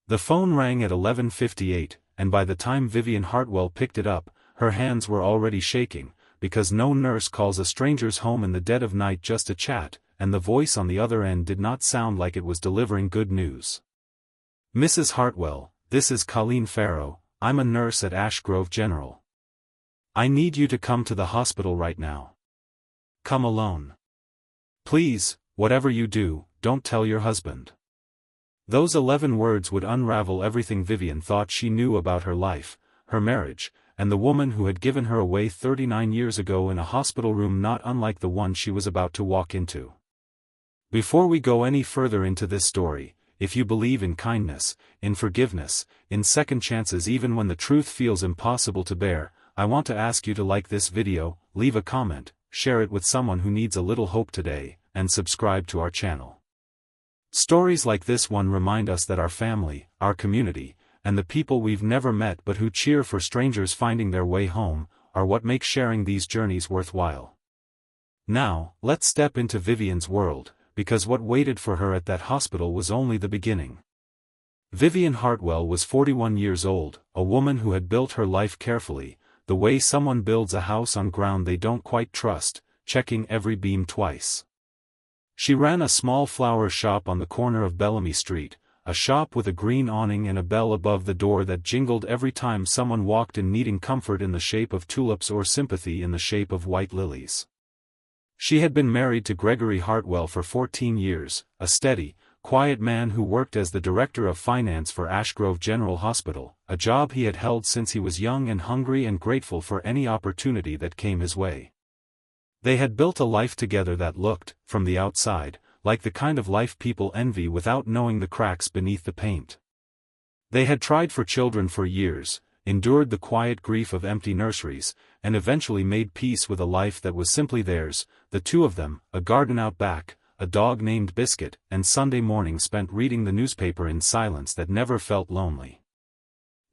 The phone rang at 11:58, and by the time Vivian Hartwell picked it up, her hands were already shaking, because no nurse calls a stranger's home in the dead of night just to chat, and the voice on the other end did not sound like it was delivering good news. "Mrs. Hartwell, this is Colleen Farrow. I'm a nurse at Ashgrove General. I need you to come to the hospital right now. Come alone. Please, whatever you do, don't tell your husband." Those 11 words would unravel everything Vivian thought she knew about her life, her marriage, and the woman who had given her away 39 years ago in a hospital room not unlike the one she was about to walk into. Before we go any further into this story, if you believe in kindness, in forgiveness, in second chances even when the truth feels impossible to bear, I want to ask you to like this video, leave a comment, share it with someone who needs a little hope today, and subscribe to our channel. Stories like this one remind us that our family, our community, and the people we've never met but who cheer for strangers finding their way home, are what make sharing these journeys worthwhile. Now, let's step into Vivian's world, because what waited for her at that hospital was only the beginning. Vivian Hartwell was 41 years old, a woman who had built her life carefully, the way someone builds a house on ground they don't quite trust, checking every beam twice. She ran a small flower shop on the corner of Bellamy Street, a shop with a green awning and a bell above the door that jingled every time someone walked in needing comfort in the shape of tulips or sympathy in the shape of white lilies. She had been married to Gregory Hartwell for 14 years, a steady, quiet man who worked as the director of finance for Ashgrove General Hospital, a job he had held since he was young and hungry and grateful for any opportunity that came his way. They had built a life together that looked, from the outside, like the kind of life people envy without knowing the cracks beneath the paint. They had tried for children for years, endured the quiet grief of empty nurseries, and eventually made peace with a life that was simply theirs, the two of them, a garden out back, a dog named Biscuit, and Sunday mornings spent reading the newspaper in silence that never felt lonely.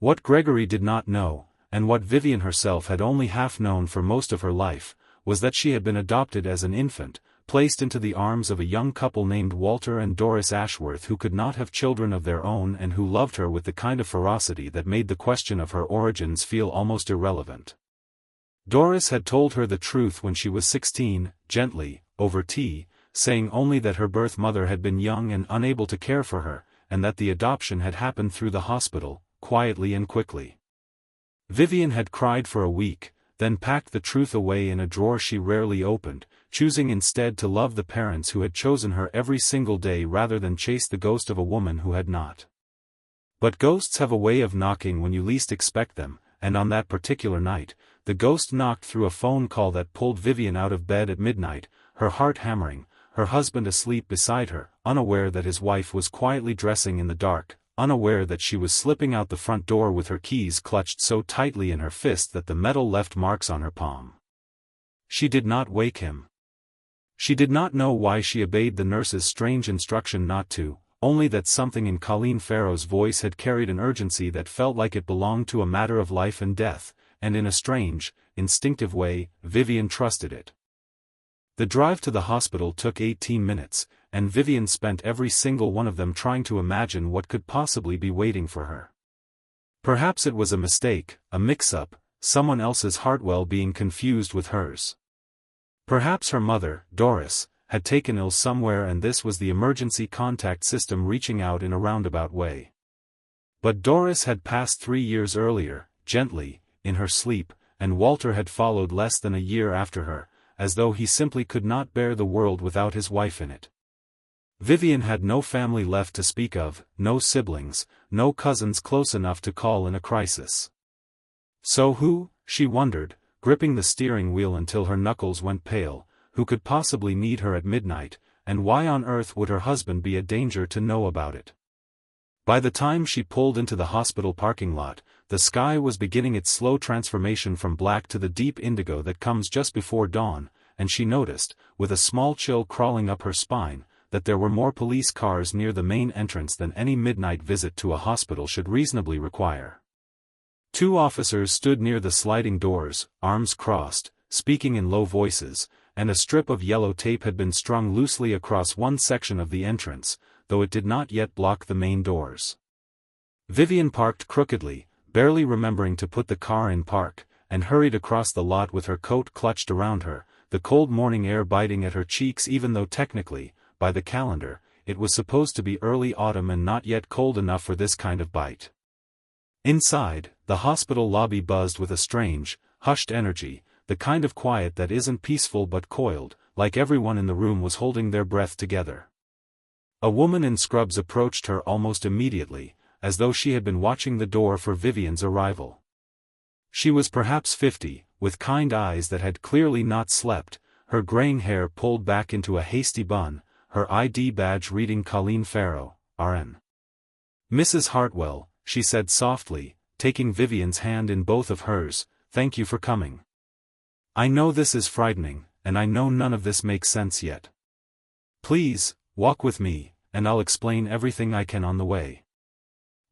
What Gregory did not know, and what Vivian herself had only half known for most of her life, was that she had been adopted as an infant, placed into the arms of a young couple named Walter and Doris Ashworth who could not have children of their own and who loved her with the kind of ferocity that made the question of her origins feel almost irrelevant. Doris had told her the truth when she was 16, gently, over tea, saying only that her birth mother had been young and unable to care for her, and that the adoption had happened through the hospital, quietly and quickly. Vivian had cried for a week, then packed the truth away in a drawer she rarely opened, choosing instead to love the parents who had chosen her every single day rather than chase the ghost of a woman who had not. But ghosts have a way of knocking when you least expect them, and on that particular night, the ghost knocked through a phone call that pulled Vivian out of bed at midnight, her heart hammering, her husband asleep beside her, unaware that his wife was quietly dressing in the dark, unaware that she was slipping out the front door with her keys clutched so tightly in her fist that the metal left marks on her palm. She did not wake him. She did not know why she obeyed the nurse's strange instruction not to, only that something in Colleen Farrow's voice had carried an urgency that felt like it belonged to a matter of life and death, and in a strange, instinctive way, Vivian trusted it. The drive to the hospital took 18 minutes, and Vivian spent every single one of them trying to imagine what could possibly be waiting for her. Perhaps it was a mistake, a mix-up, someone else's Hartwell being confused with hers. Perhaps her mother, Doris, had taken ill somewhere and this was the emergency contact system reaching out in a roundabout way. But Doris had passed 3 years earlier, gently, in her sleep, and Walter had followed less than a year after her, as though he simply could not bear the world without his wife in it. Vivian had no family left to speak of, no siblings, no cousins close enough to call in a crisis. So who, she wondered, gripping the steering wheel until her knuckles went pale, who could possibly need her at midnight, and why on earth would her husband be a danger to know about it? By the time she pulled into the hospital parking lot, the sky was beginning its slow transformation from black to the deep indigo that comes just before dawn, and she noticed, with a small chill crawling up her spine, that there were more police cars near the main entrance than any midnight visit to a hospital should reasonably require. 2 officers stood near the sliding doors, arms crossed, speaking in low voices, and a strip of yellow tape had been strung loosely across one section of the entrance, though it did not yet block the main doors. Vivian parked crookedly, barely remembering to put the car in park, and hurried across the lot with her coat clutched around her, the cold morning air biting at her cheeks even though technically, by the calendar, it was supposed to be early autumn and not yet cold enough for this kind of bite. Inside, the hospital lobby buzzed with a strange, hushed energy, the kind of quiet that isn't peaceful but coiled, like everyone in the room was holding their breath together. A woman in scrubs approached her almost immediately, as though she had been watching the door for Vivian's arrival. She was perhaps 50, with kind eyes that had clearly not slept, her graying hair pulled back into a hasty bun, her ID badge reading Colleen Farrow, RN. "Mrs. Hartwell," she said softly, taking Vivian's hand in both of hers, "thank you for coming. I know this is frightening, and I know none of this makes sense yet. Please, walk with me, and I'll explain everything I can on the way."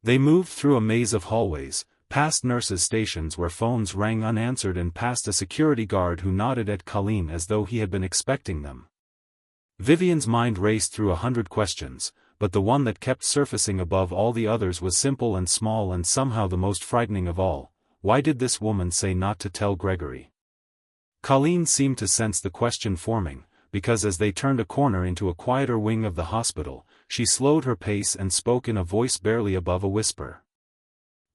They moved through a maze of hallways, past nurses' stations where phones rang unanswered and past a security guard who nodded at Colleen as though he had been expecting them. Vivian's mind raced through 100 questions, but the one that kept surfacing above all the others was simple and small and somehow the most frightening of all. Why did this woman say not to tell Gregory? Colleen seemed to sense the question forming, because as they turned a corner into a quieter wing of the hospital, she slowed her pace and spoke in a voice barely above a whisper.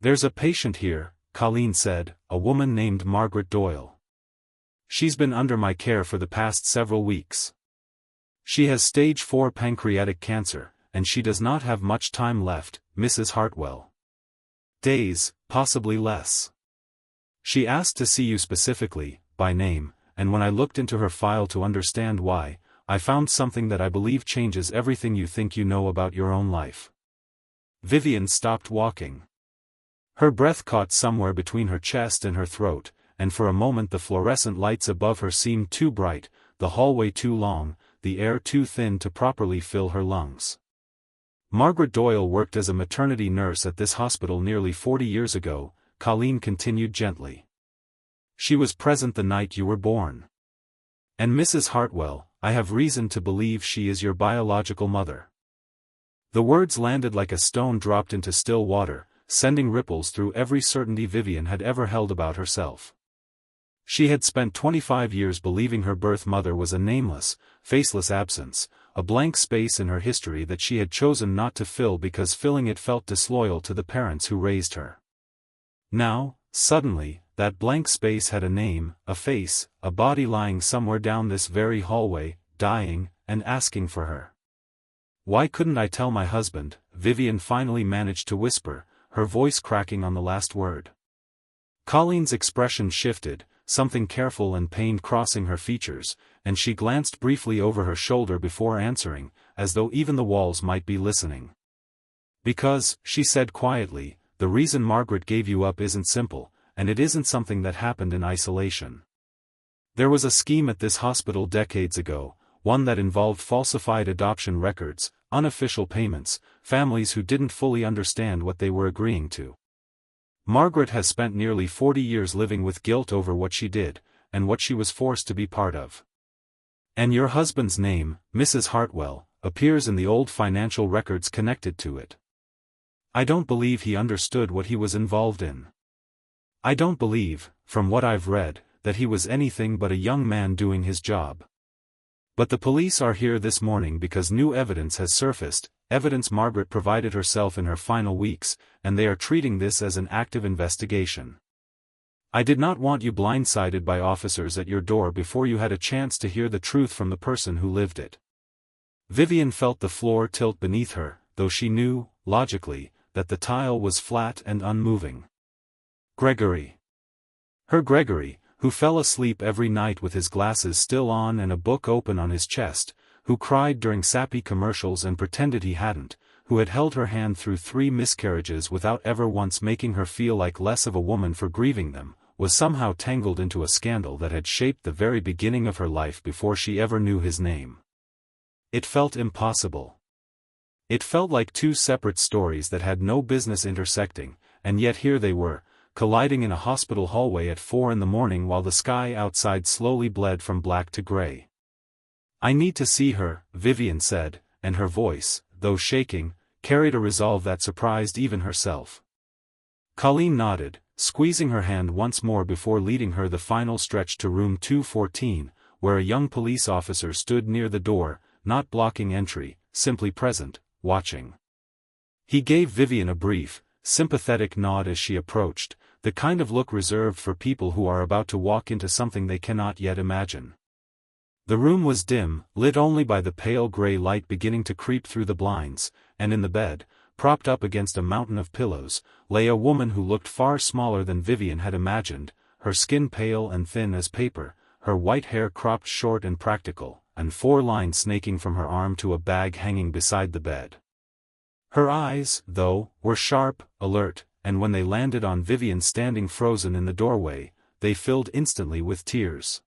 "There's a patient here," Colleen said, "a woman named Margaret Doyle. She's been under my care for the past several weeks. She has stage 4 pancreatic cancer, and she does not have much time left, Mrs. Hartwell. Days, possibly less. She asked to see you specifically, by name, and when I looked into her file to understand why, I found something that I believe changes everything you think you know about your own life." Vivian stopped walking. Her breath caught somewhere between her chest and her throat, and for a moment the fluorescent lights above her seemed too bright, the hallway too long, the air too thin to properly fill her lungs. "Margaret Doyle worked as a maternity nurse at this hospital nearly 40 years ago," Colleen continued gently. "She was present the night you were born. And Mrs. Hartwell, I have reason to believe she is your biological mother." The words landed like a stone dropped into still water, sending ripples through every certainty Vivian had ever held about herself. She had spent 25 years believing her birth mother was a nameless, faceless absence, a blank space in her history that she had chosen not to fill because filling it felt disloyal to the parents who raised her. Now, suddenly, that blank space had a name, a face, a body lying somewhere down this very hallway, dying, and asking for her. "Why couldn't I tell my husband?" Vivian finally managed to whisper, her voice cracking on the last word. Colleen's expression shifted, something careful and pained crossing her features, and she glanced briefly over her shoulder before answering, as though even the walls might be listening. "Because," she said quietly, "the reason Margaret gave you up isn't simple, and it isn't something that happened in isolation. There was a scheme at this hospital decades ago, one that involved falsified adoption records, unofficial payments, families who didn't fully understand what they were agreeing to. Margaret has spent nearly 40 years living with guilt over what she did, and what she was forced to be part of. And your husband's name, Mrs. Hartwell, appears in the old financial records connected to it. I don't believe he understood what he was involved in. I don't believe, from what I've read, that he was anything but a young man doing his job. But the police are here this morning because new evidence has surfaced, evidence Margaret provided herself in her final weeks, and they are treating this as an active investigation. I did not want you blindsided by officers at your door before you had a chance to hear the truth from the person who lived it." Vivian felt the floor tilt beneath her, though she knew, logically, that the tile was flat and unmoving. Gregory. Her Gregory, who fell asleep every night with his glasses still on and a book open on his chest, who cried during sappy commercials and pretended he hadn't, who had held her hand through 3 miscarriages without ever once making her feel like less of a woman for grieving them, was somehow tangled into a scandal that had shaped the very beginning of her life before she ever knew his name. It felt impossible. It felt like 2 separate stories that had no business intersecting, and yet here they were, colliding in a hospital hallway at 4 a.m. while the sky outside slowly bled from black to gray. "I need to see her," Vivian said, and her voice, though shaking, carried a resolve that surprised even herself. Colleen nodded, squeezing her hand once more before leading her the final stretch to room 214, where a young police officer stood near the door, not blocking entry, simply present, watching. He gave Vivian a brief, sympathetic nod as she approached, the kind of look reserved for people who are about to walk into something they cannot yet imagine. The room was dim, lit only by the pale gray light beginning to creep through the blinds, and in the bed, propped up against a mountain of pillows, lay a woman who looked far smaller than Vivian had imagined, her skin pale and thin as paper, her white hair cropped short and practical, and 4 lines snaking from her arm to a bag hanging beside the bed. Her eyes, though, were sharp, alert, and when they landed on Vivian standing frozen in the doorway, they filled instantly with tears.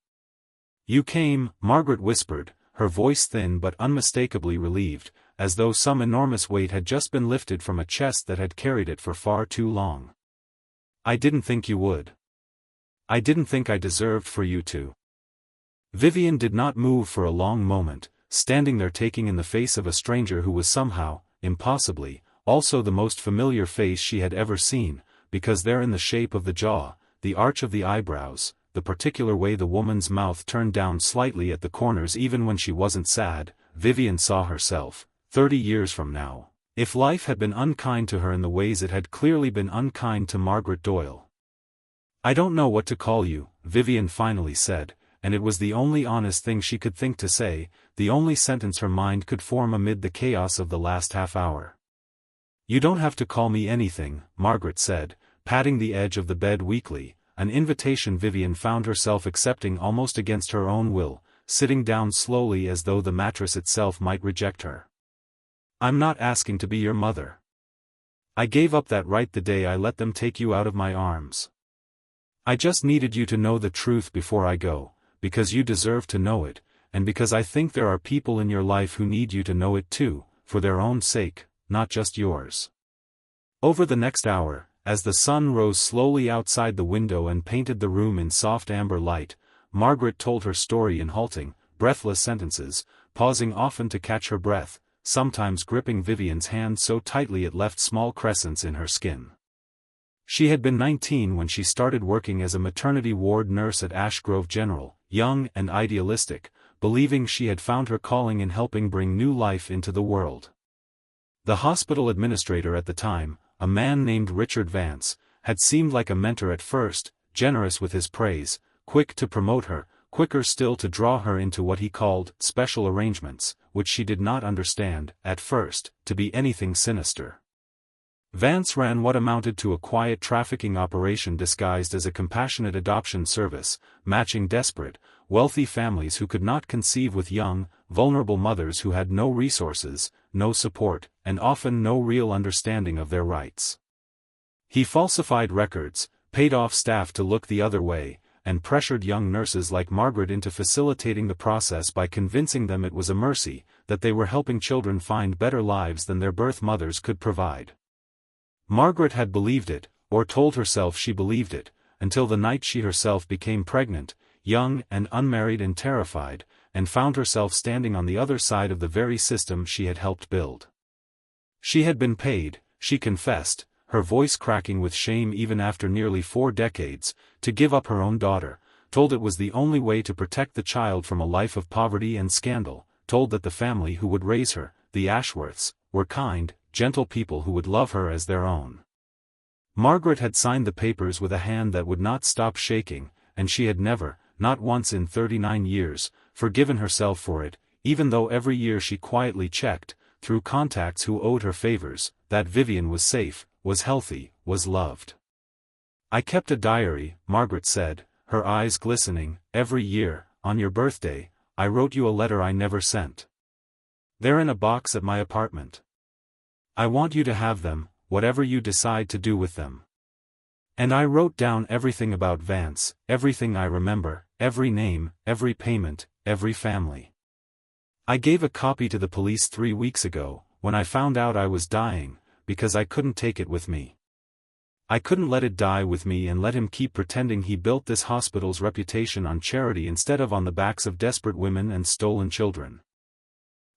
"You came," Margaret whispered, her voice thin but unmistakably relieved, as though some enormous weight had just been lifted from a chest that had carried it for far too long. "I didn't think you would. I didn't think I deserved for you to." Vivian did not move for a long moment, standing there taking in the face of a stranger who was somehow, impossibly, also the most familiar face she had ever seen, because there in the shape of the jaw, the arch of the eyebrows, the particular way the woman's mouth turned down slightly at the corners even when she wasn't sad, Vivian saw herself, 30 years from now, if life had been unkind to her in the ways it had clearly been unkind to Margaret Doyle. "I don't know what to call you," Vivian finally said, and it was the only honest thing she could think to say, the only sentence her mind could form amid the chaos of the last half hour. "You don't have to call me anything," Margaret said, patting the edge of the bed weakly, an invitation Vivian found herself accepting almost against her own will, sitting down slowly as though the mattress itself might reject her. "I'm not asking to be your mother. I gave up that right the day I let them take you out of my arms. I just needed you to know the truth before I go, because you deserve to know it, and because I think there are people in your life who need you to know it too, for their own sake, not just yours." Over the next hour, as the sun rose slowly outside the window and painted the room in soft amber light, Margaret told her story in halting, breathless sentences, pausing often to catch her breath, sometimes gripping Vivian's hand so tightly it left small crescents in her skin. She had been 19 when she started working as a maternity ward nurse at Ashgrove General, young and idealistic, believing she had found her calling in helping bring new life into the world. The hospital administrator at the time, a man named Richard Vance, had seemed like a mentor at first, generous with his praise, quick to promote her, quicker still to draw her into what he called special arrangements, which she did not understand, at first, to be anything sinister. Vance ran what amounted to a quiet trafficking operation disguised as a compassionate adoption service, matching desperate, wealthy families who could not conceive with young, vulnerable mothers who had no resources, no support, and often no real understanding of their rights. He falsified records, paid off staff to look the other way, and pressured young nurses like Margaret into facilitating the process by convincing them it was a mercy, that they were helping children find better lives than their birth mothers could provide. Margaret had believed it, or told herself she believed it, until the night she herself became pregnant, young and unmarried and terrified, and found herself standing on the other side of the very system she had helped build. She had been paid, she confessed, her voice cracking with shame even after nearly 4 decades, to give up her own daughter, told it was the only way to protect the child from a life of poverty and scandal, told that the family who would raise her, the Ashworths, were kind, gentle people who would love her as their own. Margaret had signed the papers with a hand that would not stop shaking, and she had never, not once in 39 years, forgiven herself for it, even though every year she quietly checked, through contacts who owed her favors, that Vivian was safe, was healthy, was loved. "I kept a diary," Margaret said, her eyes glistening. "Every year, on your birthday, I wrote you a letter I never sent. They're in a box at my apartment. I want you to have them, whatever you decide to do with them." And I wrote down everything about Vance, everything I remember, every name, every payment, every family. I gave a copy to the police 3 weeks ago, when I found out I was dying, because I couldn't take it with me. I couldn't let it die with me and let him keep pretending he built this hospital's reputation on charity instead of on the backs of desperate women and stolen children.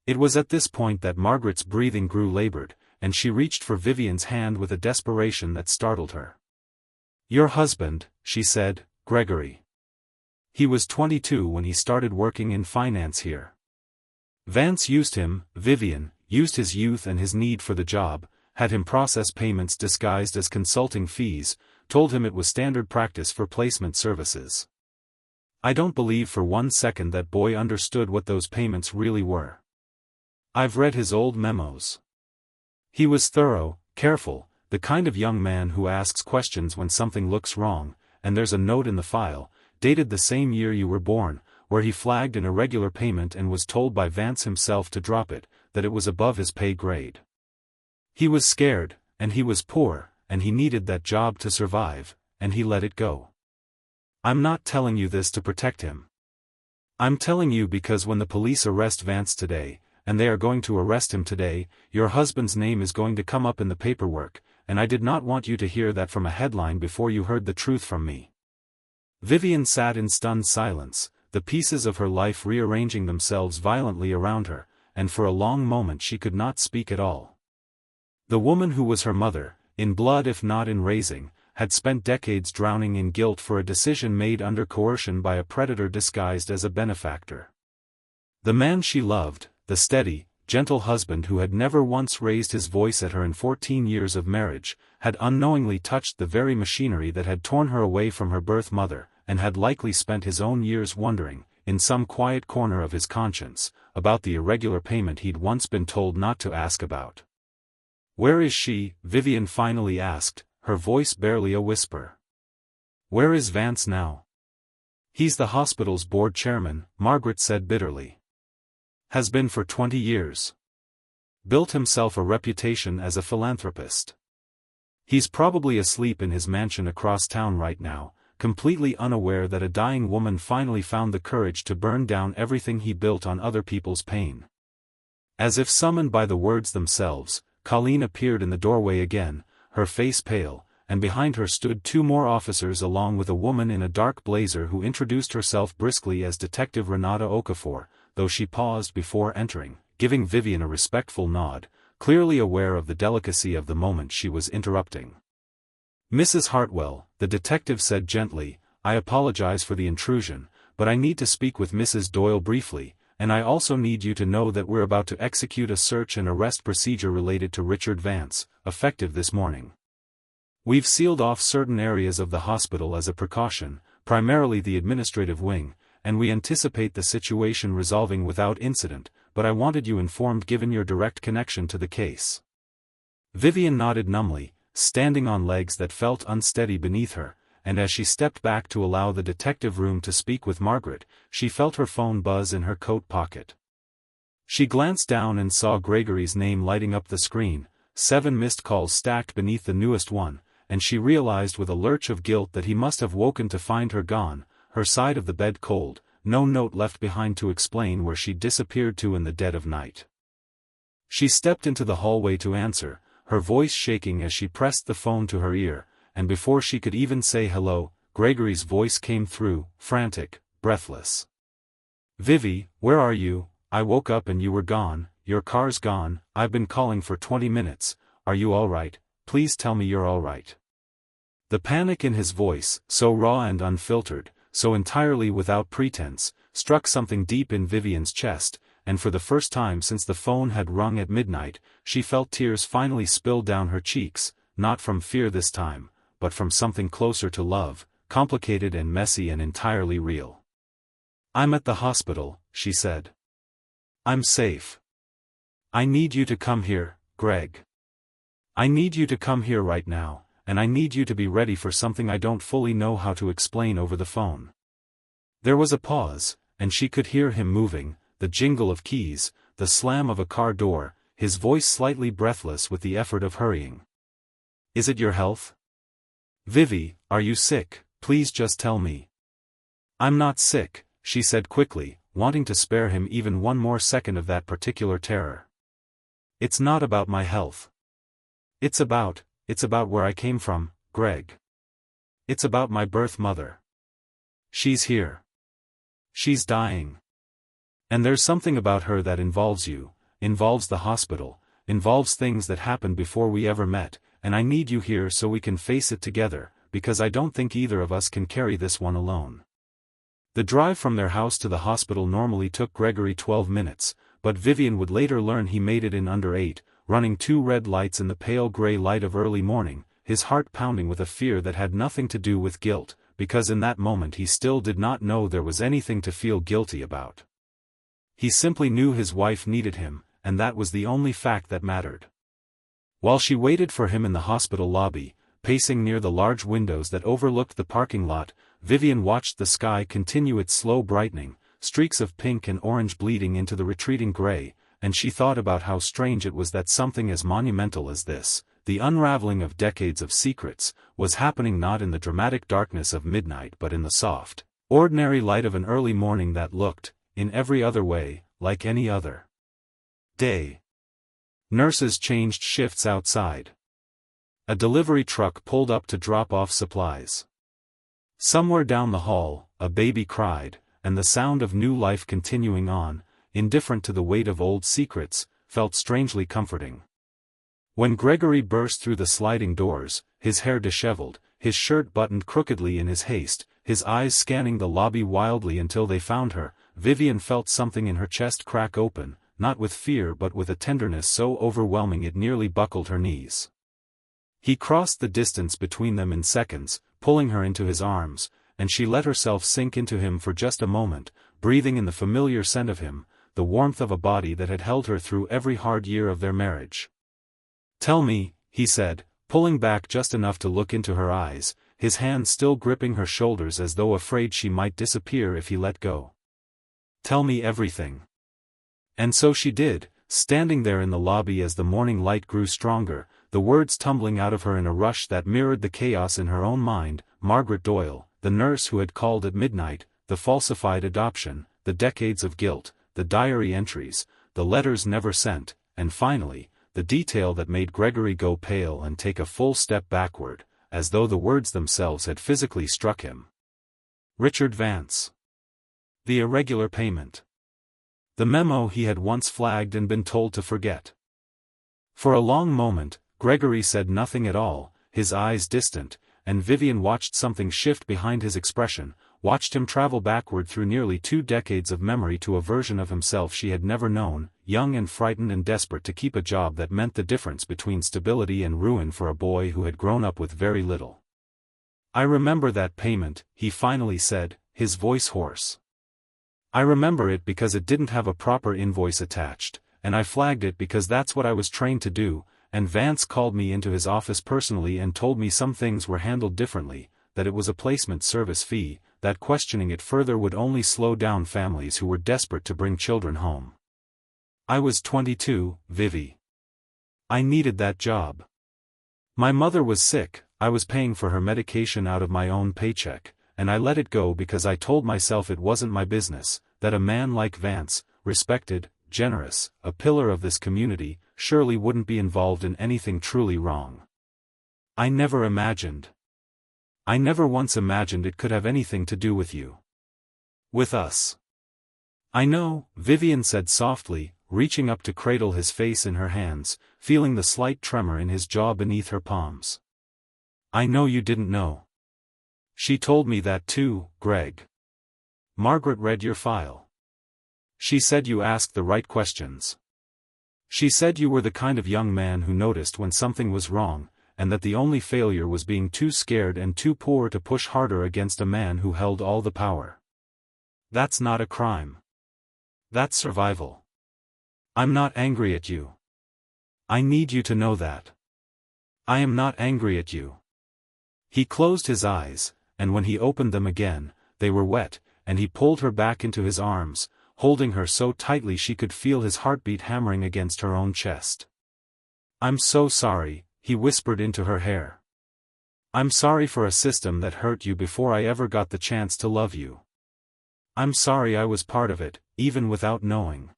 It was at this point that Margaret's breathing grew labored, and she reached for Vivian's hand with a desperation that startled her. "Your husband," she said, "Gregory. He was 22 when he started working in finance here. Vance used him, Vivian, used his youth and his need for the job, had him process payments disguised as consulting fees, told him it was standard practice for placement services. I don't believe for one second that boy understood what those payments really were. I've read his old memos. He was thorough, careful, the kind of young man who asks questions when something looks wrong, and there's a note in the file, dated the same year you were born, where he flagged an irregular payment and was told by Vance himself to drop it, that it was above his pay grade. He was scared, and he was poor, and he needed that job to survive, and he let it go. I'm not telling you this to protect him. I'm telling you because when the police arrest Vance today, and they are going to arrest him today, your husband's name is going to come up in the paperwork, and I did not want you to hear that from a headline before you heard the truth from me." Vivian sat in stunned silence, the pieces of her life rearranging themselves violently around her, and for a long moment she could not speak at all. The woman who was her mother, in blood if not in raising, had spent decades drowning in guilt for a decision made under coercion by a predator disguised as a benefactor. The man she loved, the steady, gentle husband who had never once raised his voice at her in 14 years of marriage, had unknowingly touched the very machinery that had torn her away from her birth mother, and had likely spent his own years wondering, in some quiet corner of his conscience, about the irregular payment he'd once been told not to ask about. "Where is she?" Vivian finally asked, her voice barely a whisper. "Where is Vance now?" "He's the hospital's board chairman," Margaret said bitterly. "Has been for 20 years. Built himself a reputation as a philanthropist. He's probably asleep in his mansion across town right now, completely unaware that a dying woman finally found the courage to burn down everything he built on other people's pain." As if summoned by the words themselves, Colleen appeared in the doorway again, her face pale, and behind her stood 2 more officers along with a woman in a dark blazer who introduced herself briskly as Detective Renata Okafor, though she paused before entering, giving Vivian a respectful nod, clearly aware of the delicacy of the moment she was interrupting. "Mrs. Hartwell," the detective said gently, "I apologize for the intrusion, but I need to speak with Mrs. Doyle briefly, and I also need you to know that we're about to execute a search and arrest procedure related to Richard Vance, effective this morning. We've sealed off certain areas of the hospital as a precaution, primarily the administrative wing, and we anticipate the situation resolving without incident, but I wanted you informed given your direct connection to the case." Vivian nodded numbly, standing on legs that felt unsteady beneath her, and as she stepped back to allow the detective room to speak with Margaret, she felt her phone buzz in her coat pocket. She glanced down and saw Gregory's name lighting up the screen, 7 missed calls stacked beneath the newest one, and she realized with a lurch of guilt that he must have woken to find her gone, her side of the bed cold, no note left behind to explain where she'd disappeared to in the dead of night. She stepped into the hallway to answer, her voice shaking as she pressed the phone to her ear, and before she could even say hello, Gregory's voice came through, frantic, breathless. "Vivi, where are you? I woke up and you were gone, your car's gone, I've been calling for 20 minutes, are you alright, please tell me you're alright." The panic in his voice, so raw and unfiltered, so entirely without pretense, struck something deep in Vivian's chest, and for the first time since the phone had rung at midnight, she felt tears finally spill down her cheeks, not from fear this time, but from something closer to love, complicated and messy and entirely real. "I'm at the hospital," she said. "I'm safe. I need you to come here, Greg. I need you to come here right now, and I need you to be ready for something I don't fully know how to explain over the phone." There was a pause, and she could hear him moving, the jingle of keys, the slam of a car door, his voice slightly breathless with the effort of hurrying. "Is it your health? Vivi, are you sick? Please just tell me." "I'm not sick," she said quickly, wanting to spare him even one more second of that particular terror. "It's not about my health. It's about where I came from, Greg. It's about my birth mother. She's here. She's dying. And there's something about her that involves you, involves the hospital, involves things that happened before we ever met, and I need you here so we can face it together, because I don't think either of us can carry this one alone." The drive from their house to the hospital normally took Gregory 12 minutes, but Vivian would later learn he made it in under 8, running 2 red lights in the pale gray light of early morning, his heart pounding with a fear that had nothing to do with guilt, because in that moment he still did not know there was anything to feel guilty about. He simply knew his wife needed him, and that was the only fact that mattered. While she waited for him in the hospital lobby, pacing near the large windows that overlooked the parking lot, Vivian watched the sky continue its slow brightening, streaks of pink and orange bleeding into the retreating gray, and she thought about how strange it was that something as monumental as this, the unraveling of decades of secrets, was happening not in the dramatic darkness of midnight but in the soft, ordinary light of an early morning that looked, in every other way, like any other day. Nurses changed shifts outside. A delivery truck pulled up to drop off supplies. Somewhere down the hall, a baby cried, and the sound of new life continuing on, indifferent to the weight of old secrets, felt strangely comforting. When Gregory burst through the sliding doors, his hair disheveled, his shirt buttoned crookedly in his haste, his eyes scanning the lobby wildly until they found her, Vivian felt something in her chest crack open, not with fear but with a tenderness so overwhelming it nearly buckled her knees. He crossed the distance between them in seconds, pulling her into his arms, and she let herself sink into him for just a moment, breathing in the familiar scent of him, the warmth of a body that had held her through every hard year of their marriage. "Tell me," he said, pulling back just enough to look into her eyes, his hand still gripping her shoulders as though afraid she might disappear if he let go. "Tell me everything." And so she did, standing there in the lobby as the morning light grew stronger, the words tumbling out of her in a rush that mirrored the chaos in her own mind. Margaret Doyle, the nurse who had called at midnight, the falsified adoption, the decades of guilt, the diary entries, the letters never sent, and finally, the detail that made Gregory go pale and take a full step backward, as though the words themselves had physically struck him. Richard Vance. The irregular payment. The memo he had once flagged and been told to forget. For a long moment, Gregory said nothing at all, his eyes distant, and Vivian watched something shift behind his expression, watched him travel backward through nearly 2 decades of memory to a version of himself she had never known, young and frightened and desperate to keep a job that meant the difference between stability and ruin for a boy who had grown up with very little. "I remember that payment," he finally said, his voice hoarse. "I remember it because it didn't have a proper invoice attached, and I flagged it because that's what I was trained to do, and Vance called me into his office personally and told me some things were handled differently, that it was a placement service fee, that questioning it further would only slow down families who were desperate to bring children home. I was 22, Vivi. I needed that job. My mother was sick, I was paying for her medication out of my own paycheck, and I let it go because I told myself it wasn't my business, that a man like Vance, respected, generous, a pillar of this community, surely wouldn't be involved in anything truly wrong. I never once imagined it could have anything to do with you. With us. I know, Vivian said softly, reaching up to cradle his face in her hands, feeling the slight tremor in his jaw beneath her palms. I know you didn't know. She told me that too, Greg. Margaret read your file. She said you asked the right questions. She said you were the kind of young man who noticed when something was wrong, and that the only failure was being too scared and too poor to push harder against a man who held all the power. That's not a crime. That's survival. I'm not angry at you. I need you to know that. I am not angry at you. He closed his eyes, and when he opened them again, they were wet, and he pulled her back into his arms, holding her so tightly she could feel his heartbeat hammering against her own chest. I'm so sorry, he whispered into her hair. I'm sorry for a system that hurt you before I ever got the chance to love you. I'm sorry I was part of it, even without knowing.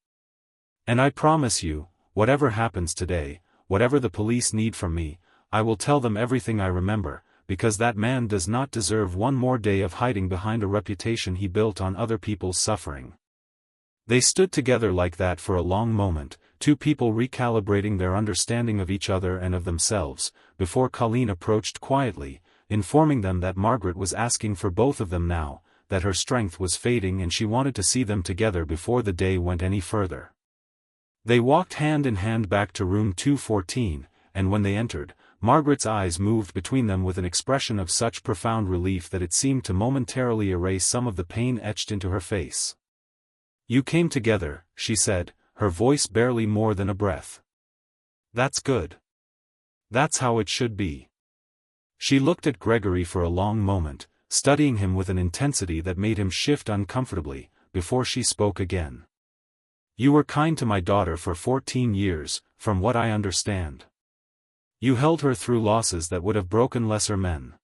And I promise you, whatever happens today, whatever the police need from me, I will tell them everything I remember, because that man does not deserve one more day of hiding behind a reputation he built on other people's suffering. They stood together like that for a long moment, two people recalibrating their understanding of each other and of themselves, before Colleen approached quietly, informing them that Margaret was asking for both of them now, that her strength was fading and she wanted to see them together before the day went any further. They walked hand in hand back to room 214, and when they entered, Margaret's eyes moved between them with an expression of such profound relief that it seemed to momentarily erase some of the pain etched into her face. "You came together," she said, her voice barely more than a breath. "That's good. That's how it should be." She looked at Gregory for a long moment, studying him with an intensity that made him shift uncomfortably, before she spoke again. "You were kind to my daughter for 14 years, from what I understand. You held her through losses that would have broken lesser men.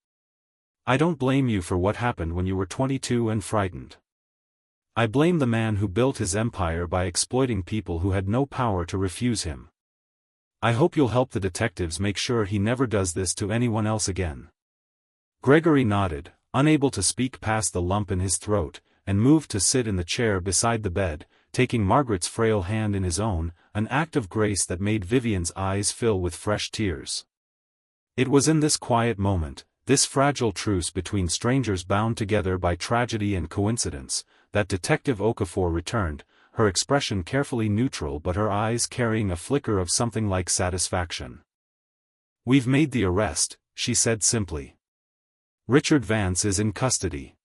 I don't blame you for what happened when you were 22 and frightened. I blame the man who built his empire by exploiting people who had no power to refuse him. I hope you'll help the detectives make sure he never does this to anyone else again." Gregory nodded, unable to speak past the lump in his throat, and moved to sit in the chair beside the bed, taking Margaret's frail hand in his own, an act of grace that made Vivian's eyes fill with fresh tears. It was in this quiet moment, this fragile truce between strangers bound together by tragedy and coincidence, that Detective Okafor returned, her expression carefully neutral but her eyes carrying a flicker of something like satisfaction. "We've made the arrest," she said simply. "Richard Vance is in custody."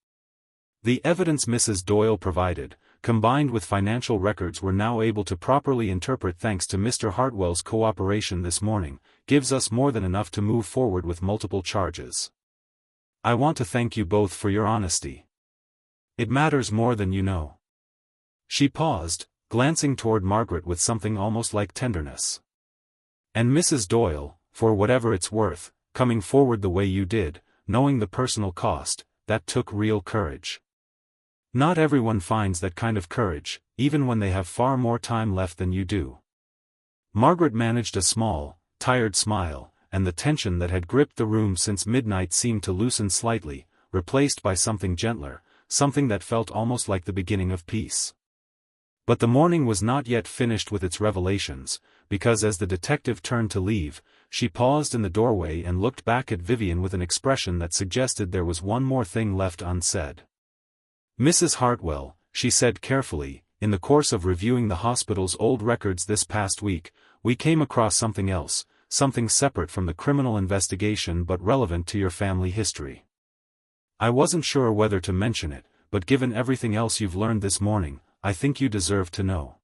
The evidence Mrs. Doyle provided, combined with financial records we're now able to properly interpret thanks to Mr. Hartwell's cooperation this morning, gives us more than enough to move forward with multiple charges. I want to thank you both for your honesty. It matters more than you know." She paused, glancing toward Margaret with something almost like tenderness. "And Mrs. Doyle, for whatever it's worth, coming forward the way you did, knowing the personal cost, that took real courage. Not everyone finds that kind of courage, even when they have far more time left than you do." Margaret managed a small, tired smile, and the tension that had gripped the room since midnight seemed to loosen slightly, replaced by something gentler, something that felt almost like the beginning of peace. But the morning was not yet finished with its revelations, because as the detective turned to leave, she paused in the doorway and looked back at Vivian with an expression that suggested there was one more thing left unsaid. "Mrs. Hartwell," she said carefully, "in the course of reviewing the hospital's old records this past week, we came across something else, something separate from the criminal investigation but relevant to your family history. I wasn't sure whether to mention it, but given everything else you've learned this morning, I think you deserve to know.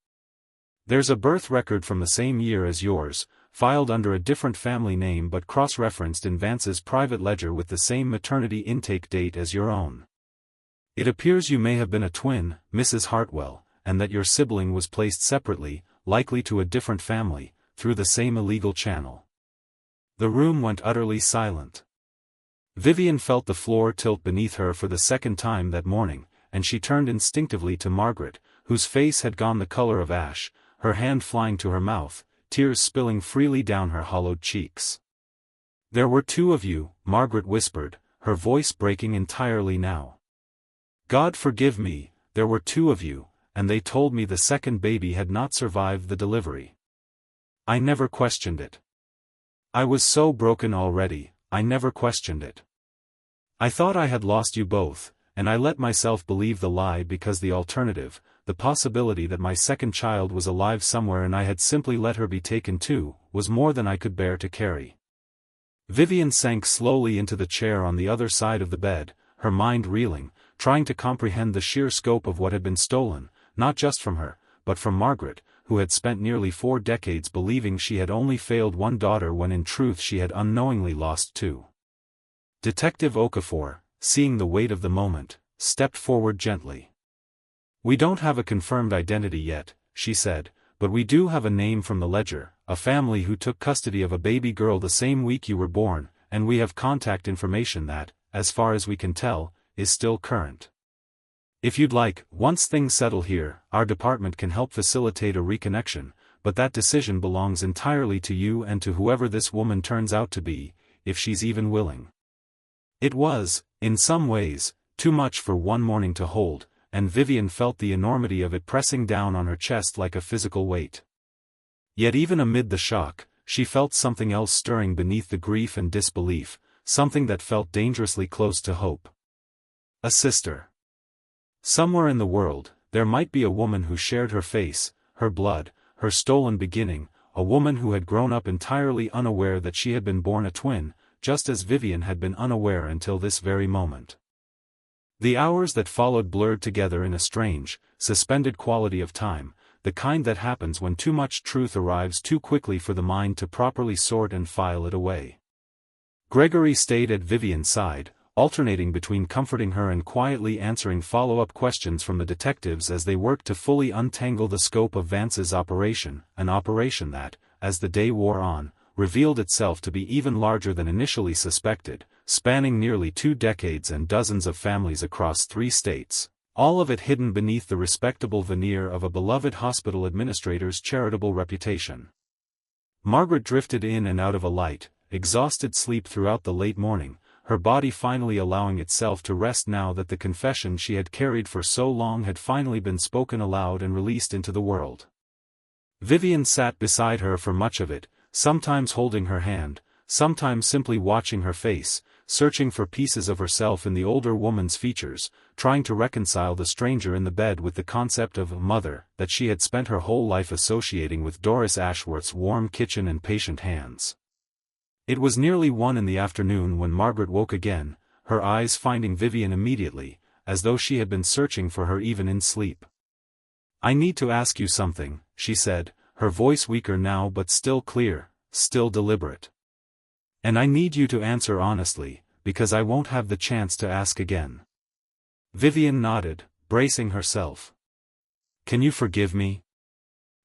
There's a birth record from the same year as yours, filed under a different family name but cross-referenced in Vance's private ledger with the same maternity intake date as your own. It appears you may have been a twin, Mrs. Hartwell, and that your sibling was placed separately, likely to a different family, through the same illegal channel." The room went utterly silent. Vivian felt the floor tilt beneath her for the second time that morning, and she turned instinctively to Margaret, whose face had gone the color of ash, her hand flying to her mouth, tears spilling freely down her hollowed cheeks. "There were two of you," Margaret whispered, her voice breaking entirely now. "God forgive me, there were two of you, and they told me the second baby had not survived the delivery. I never questioned it. I was so broken already, I never questioned it. I thought I had lost you both, and I let myself believe the lie because the alternative, the possibility that my second child was alive somewhere and I had simply let her be taken too, was more than I could bear to carry." Vivian sank slowly into the chair on the other side of the bed, her mind reeling, trying to comprehend the sheer scope of what had been stolen, not just from her, but from Margaret, who had spent nearly 4 decades believing she had only failed one daughter when in truth she had unknowingly lost 2. Detective Okafor, seeing the weight of the moment, stepped forward gently. "We don't have a confirmed identity yet," she said, "but we do have a name from the ledger, a family who took custody of a baby girl the same week you were born, and we have contact information that, as far as we can tell, is still current. If you'd like, once things settle here, our department can help facilitate a reconnection, but that decision belongs entirely to you and to whoever this woman turns out to be, if she's even willing." It was, in some ways, too much for one morning to hold, and Vivian felt the enormity of it pressing down on her chest like a physical weight. Yet even amid the shock, she felt something else stirring beneath the grief and disbelief, something that felt dangerously close to hope. A sister. Somewhere in the world, there might be a woman who shared her face, her blood, her stolen beginning, a woman who had grown up entirely unaware that she had been born a twin, just as Vivian had been unaware until this very moment. The hours that followed blurred together in a strange, suspended quality of time, the kind that happens when too much truth arrives too quickly for the mind to properly sort and file it away. Gregory stayed at Vivian's side, alternating between comforting her and quietly answering follow-up questions from the detectives as they worked to fully untangle the scope of Vance's operation, an operation that, as the day wore on, revealed itself to be even larger than initially suspected, spanning nearly 2 decades and dozens of families across 3 states, all of it hidden beneath the respectable veneer of a beloved hospital administrator's charitable reputation. Margaret drifted in and out of a light, exhausted sleep throughout the late morning, her body finally allowing itself to rest now that the confession she had carried for so long had finally been spoken aloud and released into the world. Vivian sat beside her for much of it, sometimes holding her hand, sometimes simply watching her face, searching for pieces of herself in the older woman's features, trying to reconcile the stranger in the bed with the concept of mother that she had spent her whole life associating with Doris Ashworth's warm kitchen and patient hands. It was nearly 1 in the afternoon when Margaret woke again, her eyes finding Vivian immediately, as though she had been searching for her even in sleep. "I need to ask you something," she said, her voice weaker now but still clear, still deliberate. "And I need you to answer honestly, because I won't have the chance to ask again." Vivian nodded, bracing herself. "Can you forgive me?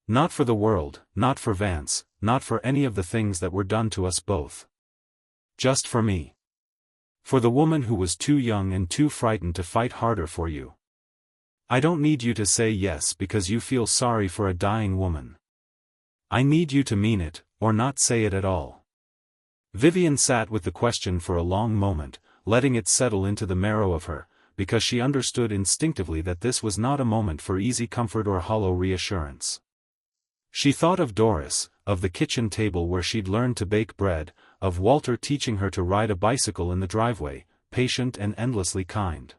Not for the world, not for Vance, not for any of the things that were done to us both. Just for me. For the woman who was too young and too frightened to fight harder for you. I don't need you to say yes because you feel sorry for a dying woman. I need you to mean it, or not say it at all." Vivian sat with the question for a long moment, letting it settle into the marrow of her, because she understood instinctively that this was not a moment for easy comfort or hollow reassurance. She thought of Doris, of the kitchen table where she'd learned to bake bread, of Walter teaching her to ride a bicycle in the driveway, patient and endlessly kind.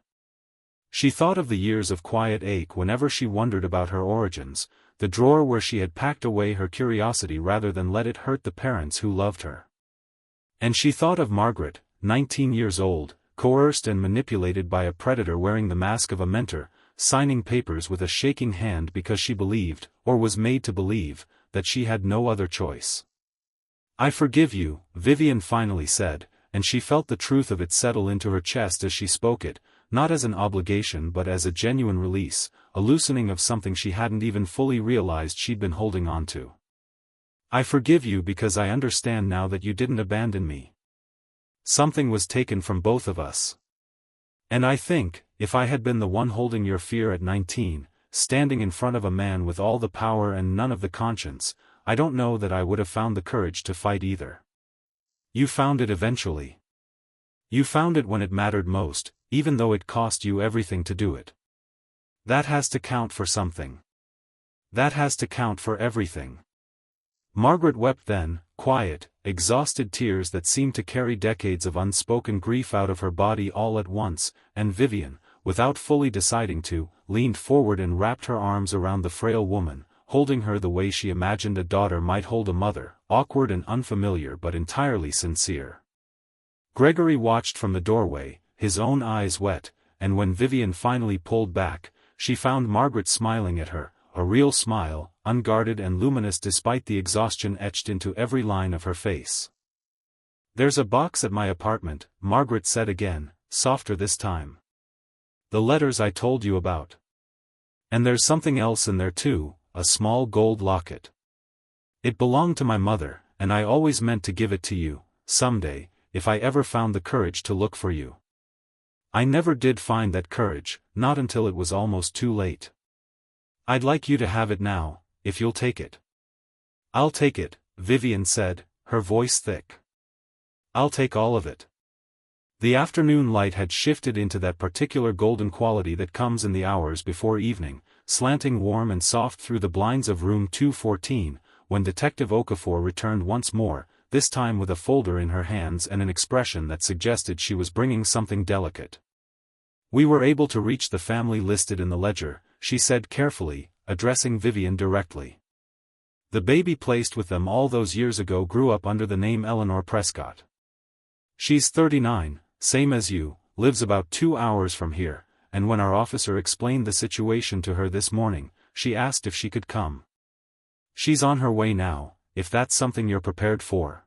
She thought of the years of quiet ache whenever she wondered about her origins, the drawer where she had packed away her curiosity rather than let it hurt the parents who loved her. And she thought of Margaret, 19 years old, coerced and manipulated by a predator wearing the mask of a mentor, signing papers with a shaking hand because she believed, or was made to believe, that she had no other choice. "I forgive you," Vivian finally said, and she felt the truth of it settle into her chest as she spoke it, not as an obligation but as a genuine release, a loosening of something she hadn't even fully realized she'd been holding on to. "I forgive you because I understand now that you didn't abandon me. Something was taken from both of us. And I think, if I had been the one holding your fear at 19, standing in front of a man with all the power and none of the conscience, I don't know that I would have found the courage to fight either. You found it eventually. You found it when it mattered most, even though it cost you everything to do it. That has to count for something. That has to count for everything." Margaret wept then, quiet, exhausted tears that seemed to carry decades of unspoken grief out of her body all at once, and Vivian, without fully deciding to, leaned forward and wrapped her arms around the frail woman, holding her the way she imagined a daughter might hold a mother, awkward and unfamiliar but entirely sincere. Gregory watched from the doorway, his own eyes wet, and when Vivian finally pulled back, she found Margaret smiling at her, a real smile, unguarded and luminous despite the exhaustion etched into every line of her face. "There's a box at my apartment," Margaret said again, softer this time. "The letters I told you about. And there's something else in there too, a small gold locket. It belonged to my mother, and I always meant to give it to you, someday, if I ever found the courage to look for you. I never did find that courage, not until it was almost too late. I'd like you to have it now, if you'll take it." "I'll take it," Vivian said, her voice thick. "I'll take all of it." The afternoon light had shifted into that particular golden quality that comes in the hours before evening, slanting warm and soft through the blinds of room 214, when Detective Okafor returned once more, this time with a folder in her hands and an expression that suggested she was bringing something delicate. "We were able to reach the family listed in the ledger," she said carefully, addressing Vivian directly. "The baby placed with them all those years ago grew up under the name Eleanor Prescott. She's 39, same as you, lives about 2 hours from here, and when our officer explained the situation to her this morning, she asked if she could come. She's on her way now, if that's something you're prepared for."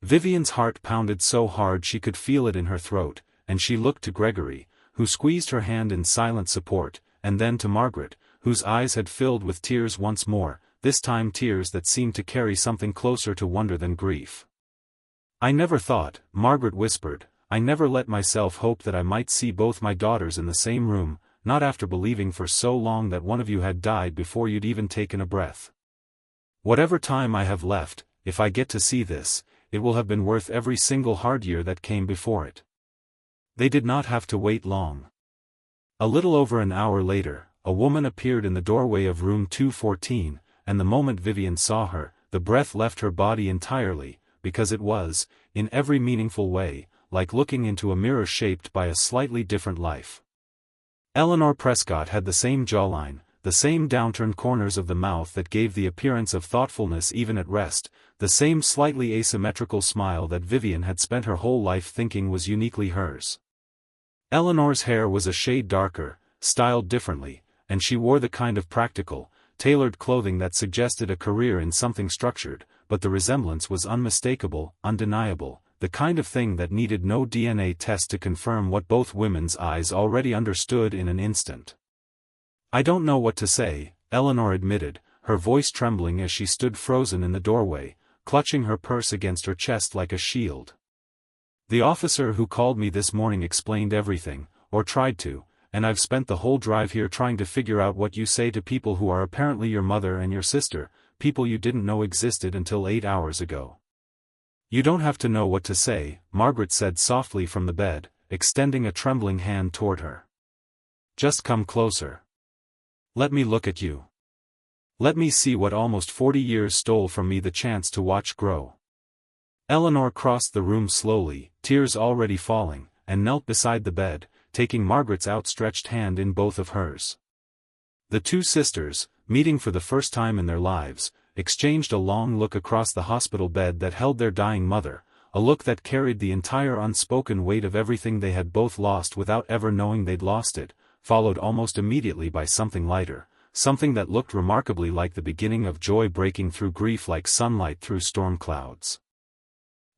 Vivian's heart pounded so hard she could feel it in her throat, and she looked to Gregory, who squeezed her hand in silent support, and then to Margaret, whose eyes had filled with tears once more, this time tears that seemed to carry something closer to wonder than grief. "I never thought," Margaret whispered, "I never let myself hope that I might see both my daughters in the same room, not after believing for so long that one of you had died before you'd even taken a breath. Whatever time I have left, if I get to see this, it will have been worth every single hard year that came before it." They did not have to wait long. A little over an hour later, a woman appeared in the doorway of room 214, and the moment Vivian saw her, the breath left her body entirely, because it was, in every meaningful way, like looking into a mirror shaped by a slightly different life. Eleanor Prescott had the same jawline, the same downturned corners of the mouth that gave the appearance of thoughtfulness even at rest, the same slightly asymmetrical smile that Vivian had spent her whole life thinking was uniquely hers. Eleanor's hair was a shade darker, styled differently, and she wore the kind of practical, tailored clothing that suggested a career in something structured, but the resemblance was unmistakable, undeniable, the kind of thing that needed no DNA test to confirm what both women's eyes already understood in an instant. "I don't know what to say," Eleanor admitted, her voice trembling as she stood frozen in the doorway, clutching her purse against her chest like a shield. "The officer who called me this morning explained everything, or tried to, and I've spent the whole drive here trying to figure out what you say to people who are apparently your mother and your sister, people you didn't know existed until 8 hours ago." "You don't have to know what to say," Margaret said softly from the bed, extending a trembling hand toward her. "Just come closer. Let me look at you. Let me see what almost 40 years stole from me the chance to watch grow." Eleanor crossed the room slowly, tears already falling, and knelt beside the bed, taking Margaret's outstretched hand in both of hers. The two sisters, meeting for the first time in their lives, exchanged a long look across the hospital bed that held their dying mother, a look that carried the entire unspoken weight of everything they had both lost without ever knowing they'd lost it, followed almost immediately by something lighter, something that looked remarkably like the beginning of joy breaking through grief like sunlight through storm clouds.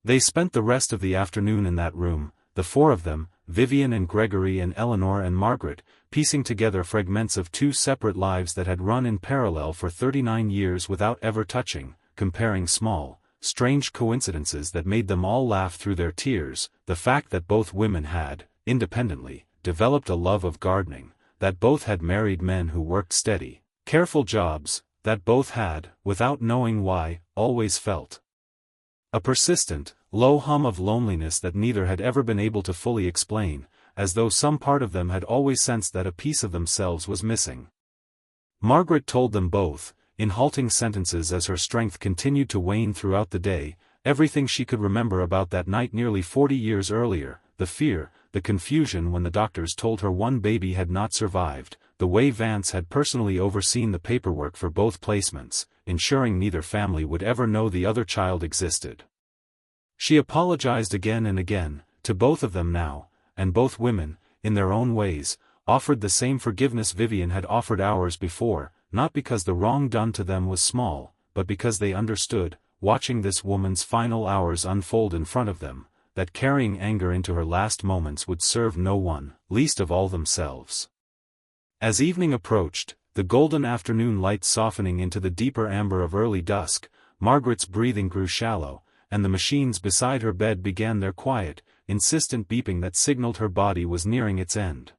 They spent the rest of the afternoon in that room, the four of them, Vivian and Gregory and Eleanor and Margaret, piecing together fragments of two separate lives that had run in parallel for 39 years without ever touching, comparing small, strange coincidences that made them all laugh through their tears, the fact that both women had, independently, developed a love of gardening, that both had married men who worked steady, careful jobs, that both had, without knowing why, always felt a persistent, low hum of loneliness that neither had ever been able to fully explain, as though some part of them had always sensed that a piece of themselves was missing. Margaret told them both, in halting sentences as her strength continued to wane throughout the day, everything she could remember about that night nearly 40 years earlier, the fear, the confusion when the doctors told her one baby had not survived, the way Vance had personally overseen the paperwork for both placements, ensuring neither family would ever know the other child existed. She apologized again and again, to both of them now, and both women, in their own ways, offered the same forgiveness Vivian had offered hours before, not because the wrong done to them was small, but because they understood, watching this woman's final hours unfold in front of them, that carrying anger into her last moments would serve no one, least of all themselves. As evening approached, the golden afternoon light softening into the deeper amber of early dusk, Margaret's breathing grew shallow, and the machines beside her bed began their quiet, insistent beeping that signaled her body was nearing its end.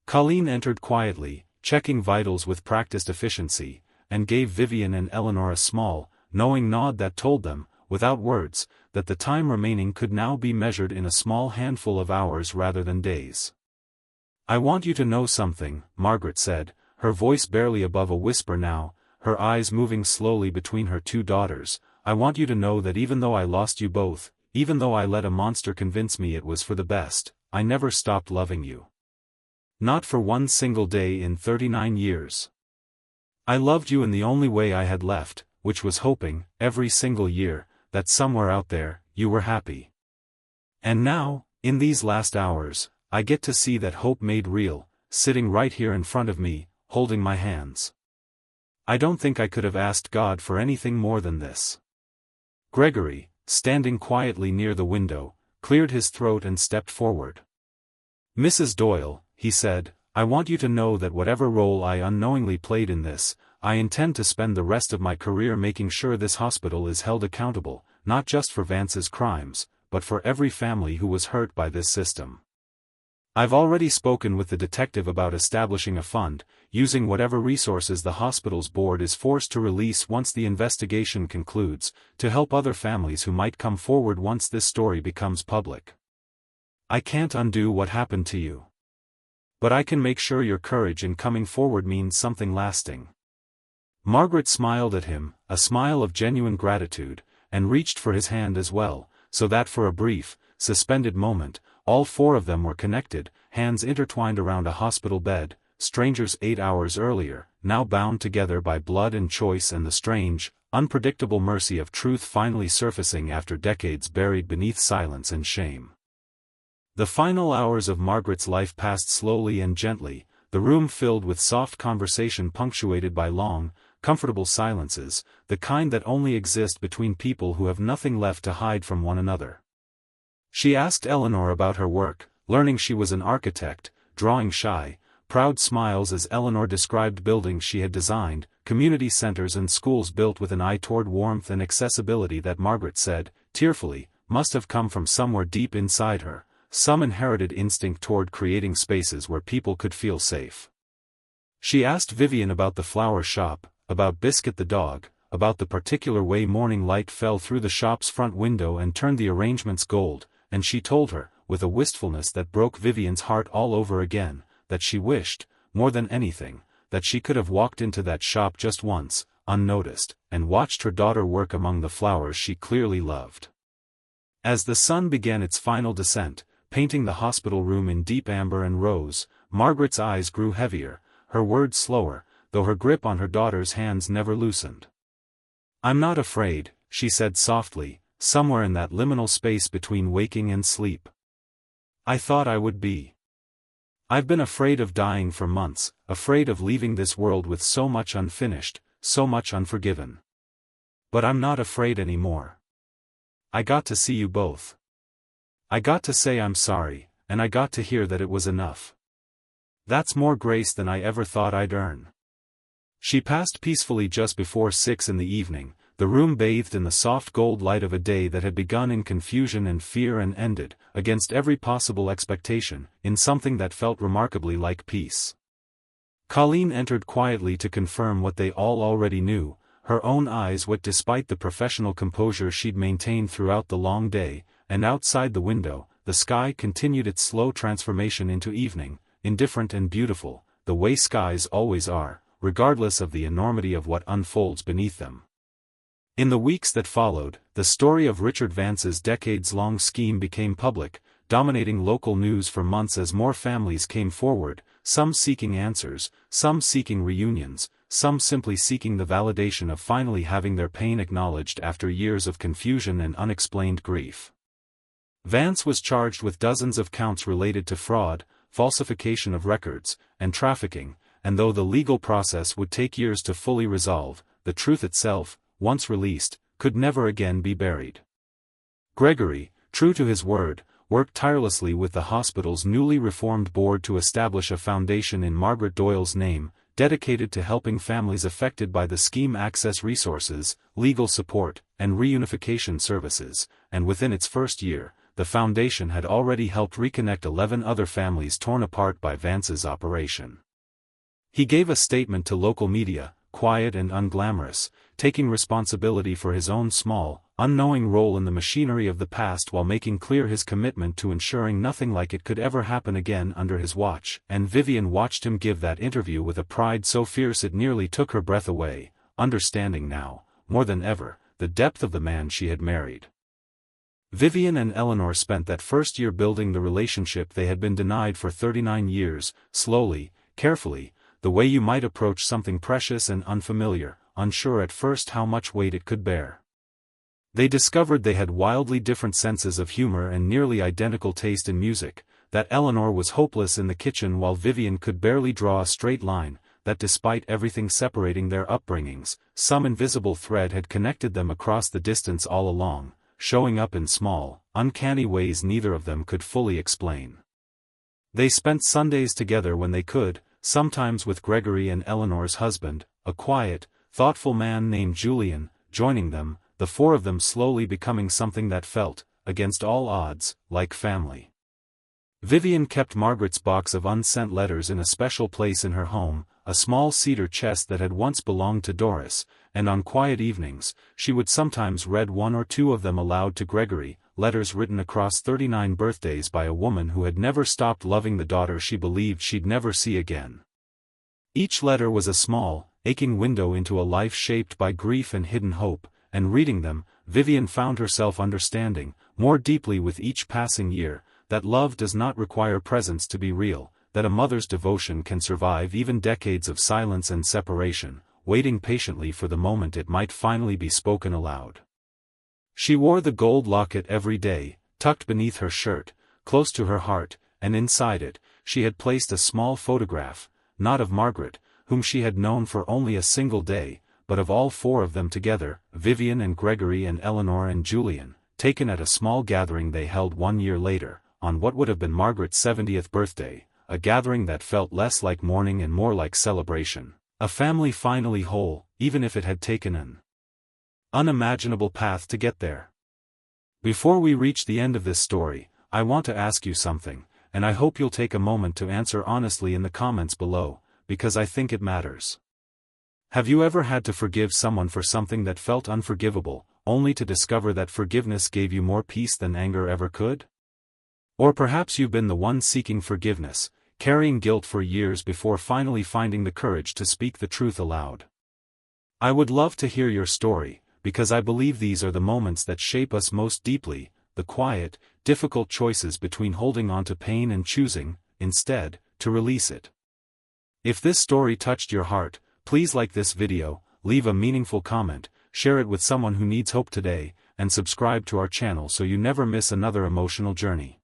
Colleen entered quietly, checking vitals with practiced efficiency, and gave Vivian and Eleanor a small, knowing nod that told them, without words, that the time remaining could now be measured in a small handful of hours rather than days. "I want you to know something," Margaret said, her voice barely above a whisper now, her eyes moving slowly between her two daughters, "I want you to know that even though I lost you both, even though I let a monster convince me it was for the best, I never stopped loving you. Not for one single day in 39 years. I loved you in the only way I had left, which was hoping, every single year, that somewhere out there, you were happy. And now, in these last hours, I get to see that hope made real, sitting right here in front of me, holding my hands. I don't think I could have asked God for anything more than this." Gregory, standing quietly near the window, cleared his throat and stepped forward. "Mrs. Doyle," he said, "I want you to know that whatever role I unknowingly played in this, I intend to spend the rest of my career making sure this hospital is held accountable, not just for Vance's crimes, but for every family who was hurt by this system. I've already spoken with the detective about establishing a fund, using whatever resources the hospital's board is forced to release once the investigation concludes, to help other families who might come forward once this story becomes public. I can't undo what happened to you. But I can make sure your courage in coming forward means something lasting." Margaret smiled at him, a smile of genuine gratitude, and reached for his hand as well, so that for a brief, suspended moment, all four of them were connected, hands intertwined around a hospital bed, strangers 8 hours earlier, now bound together by blood and choice and the strange, unpredictable mercy of truth finally surfacing after decades buried beneath silence and shame. The final hours of Margaret's life passed slowly and gently, the room filled with soft conversation punctuated by long, comfortable silences, the kind that only exist between people who have nothing left to hide from one another. She asked Eleanor about her work, learning she was an architect, drawing shy, proud smiles as Eleanor described buildings she had designed, community centers and schools built with an eye toward warmth and accessibility that Margaret said, tearfully, must have come from somewhere deep inside her, some inherited instinct toward creating spaces where people could feel safe. She asked Vivian about the flower shop, about Biscuit the dog, about the particular way morning light fell through the shop's front window and turned the arrangements gold, and she told her, with a wistfulness that broke Vivian's heart all over again, that she wished, more than anything, that she could have walked into that shop just once, unnoticed, and watched her daughter work among the flowers she clearly loved. As the sun began its final descent, painting the hospital room in deep amber and rose, Margaret's eyes grew heavier, her words slower, though her grip on her daughter's hands never loosened. "I'm not afraid," she said softly, somewhere in that liminal space between waking and sleep. "I thought I would be. I've been afraid of dying for months, afraid of leaving this world with so much unfinished, so much unforgiven. But I'm not afraid anymore. I got to see you both. I got to say I'm sorry, and I got to hear that it was enough. That's more grace than I ever thought I'd earn." She passed peacefully just before 6 in the evening, the room bathed in the soft gold light of a day that had begun in confusion and fear and ended, against every possible expectation, in something that felt remarkably like peace. Colleen entered quietly to confirm what they all already knew, her own eyes wet despite the professional composure she'd maintained throughout the long day, and outside the window, the sky continued its slow transformation into evening, indifferent and beautiful, the way skies always are, regardless of the enormity of what unfolds beneath them. In the weeks that followed, the story of Richard Vance's decades-long scheme became public, dominating local news for months as more families came forward, some seeking answers, some seeking reunions, some simply seeking the validation of finally having their pain acknowledged after years of confusion and unexplained grief. Vance was charged with dozens of counts related to fraud, falsification of records, and trafficking, and though the legal process would take years to fully resolve, the truth itself, once released, could never again be buried. Gregory, true to his word, worked tirelessly with the hospital's newly reformed board to establish a foundation in Margaret Doyle's name, dedicated to helping families affected by the scheme access resources, legal support, and reunification services, and within its first year, the foundation had already helped reconnect 11 other families torn apart by Vance's operation. He gave a statement to local media, quiet and unglamorous, taking responsibility for his own small, unknowing role in the machinery of the past while making clear his commitment to ensuring nothing like it could ever happen again under his watch, and Vivian watched him give that interview with a pride so fierce it nearly took her breath away, understanding now, more than ever, the depth of the man she had married. Vivian and Eleanor spent that first year building the relationship they had been denied for 39 years, slowly, carefully, the way you might approach something precious and unfamiliar, unsure at first how much weight it could bear. They discovered they had wildly different senses of humor and nearly identical taste in music, that Eleanor was hopeless in the kitchen while Vivian could barely draw a straight line, that despite everything separating their upbringings, some invisible thread had connected them across the distance all along, showing up in small, uncanny ways neither of them could fully explain. They spent Sundays together when they could, sometimes with Gregory and Eleanor's husband, a quiet, thoughtful man named Julian, joining them, the four of them slowly becoming something that felt, against all odds, like family. Vivian kept Margaret's box of unsent letters in a special place in her home, a small cedar chest that had once belonged to Doris, and on quiet evenings, she would sometimes read one or two of them aloud to Gregory, letters written across 39 birthdays by a woman who had never stopped loving the daughter she believed she'd never see again. Each letter was a small, aching window into a life shaped by grief and hidden hope, and reading them, Vivian found herself understanding, more deeply with each passing year, that love does not require presence to be real, that a mother's devotion can survive even decades of silence and separation, waiting patiently for the moment it might finally be spoken aloud. She wore the gold locket every day, tucked beneath her shirt, close to her heart, and inside it, she had placed a small photograph, not of Margaret, whom she had known for only a single day, but of all four of them together, Vivian and Gregory and Eleanor and Julian, taken at a small gathering they held 1 year later, on what would have been Margaret's 70th birthday, a gathering that felt less like mourning and more like celebration, a family finally whole, even if it had taken an unimaginable path to get there. Before we reach the end of this story, I want to ask you something, and I hope you'll take a moment to answer honestly in the comments below, because I think it matters. Have you ever had to forgive someone for something that felt unforgivable, only to discover that forgiveness gave you more peace than anger ever could? Or perhaps you've been the one seeking forgiveness, carrying guilt for years before finally finding the courage to speak the truth aloud. I would love to hear your story, because I believe these are the moments that shape us most deeply, the quiet, difficult choices between holding on to pain and choosing, instead, to release it. If this story touched your heart, please like this video, leave a meaningful comment, share it with someone who needs hope today, and subscribe to our channel so you never miss another emotional journey.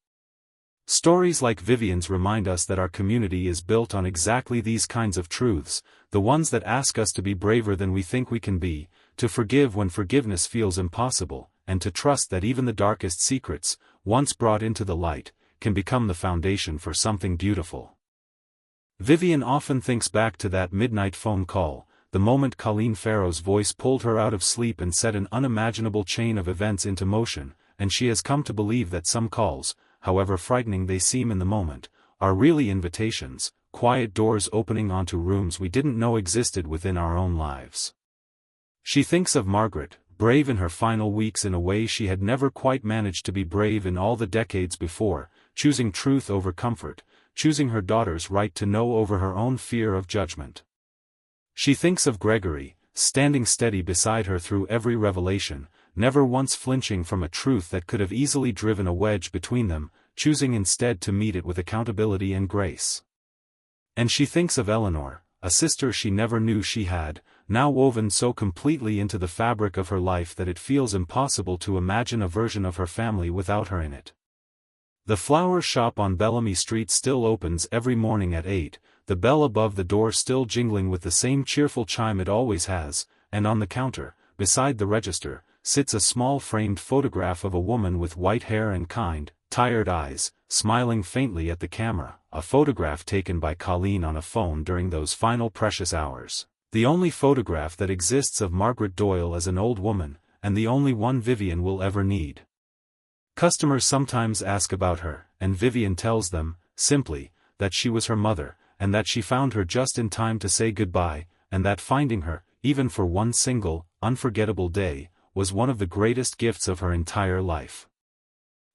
Stories like Vivian's remind us that our community is built on exactly these kinds of truths, the ones that ask us to be braver than we think we can be, to forgive when forgiveness feels impossible, and to trust that even the darkest secrets, once brought into the light, can become the foundation for something beautiful. Vivian often thinks back to that midnight phone call, the moment Colleen Farrow's voice pulled her out of sleep and set an unimaginable chain of events into motion, and she has come to believe that some calls, however frightening they seem in the moment, are really invitations, quiet doors opening onto rooms we didn't know existed within our own lives. She thinks of Margaret, brave in her final weeks in a way she had never quite managed to be brave in all the decades before, choosing truth over comfort, choosing her daughter's right to know over her own fear of judgment. She thinks of Gregory, standing steady beside her through every revelation, never once flinching from a truth that could have easily driven a wedge between them, choosing instead to meet it with accountability and grace. And she thinks of Eleanor, a sister she never knew she had, now woven so completely into the fabric of her life that it feels impossible to imagine a version of her family without her in it. The flower shop on Bellamy Street still opens every morning at 8, the bell above the door still jingling with the same cheerful chime it always has, and on the counter, beside the register, sits a small framed photograph of a woman with white hair and kind, tired eyes, smiling faintly at the camera, a photograph taken by Colleen on a phone during those final precious hours, the only photograph that exists of Margaret Doyle as an old woman, and the only one Vivian will ever need. Customers sometimes ask about her, and Vivian tells them, simply, that she was her mother, and that she found her just in time to say goodbye, and that finding her, even for one single, unforgettable day, was one of the greatest gifts of her entire life.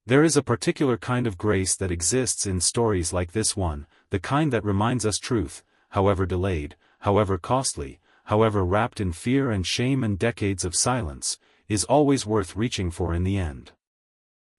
There is a particular kind of grace that exists in stories like this one, the kind that reminds us truth, however delayed, however costly, however wrapped in fear and shame and decades of silence, is always worth reaching for in the end.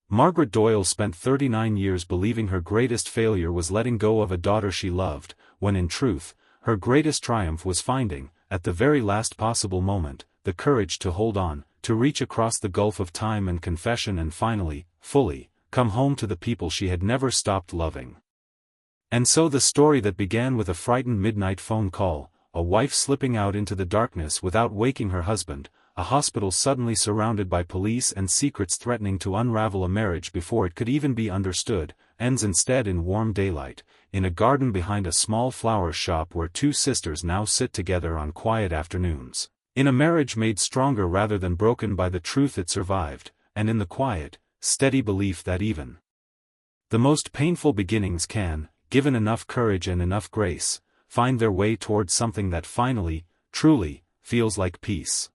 Margaret Doyle spent 39 years believing her greatest failure was letting go of a daughter she loved, when in truth, her greatest triumph was finding, at the very last possible moment, the courage to hold on, to reach across the gulf of time and confession and finally, fully, come home to the people she had never stopped loving. And so the story that began with a frightened midnight phone call, a wife slipping out into the darkness without waking her husband, a hospital suddenly surrounded by police and secrets threatening to unravel a marriage before it could even be understood, ends instead in warm daylight, in a garden behind a small flower shop where two sisters now sit together on quiet afternoons. In a marriage made stronger rather than broken by the truth it survived, and in the quiet, steady belief that even the most painful beginnings can, given enough courage and enough grace, find their way towards something that finally, truly, feels like peace.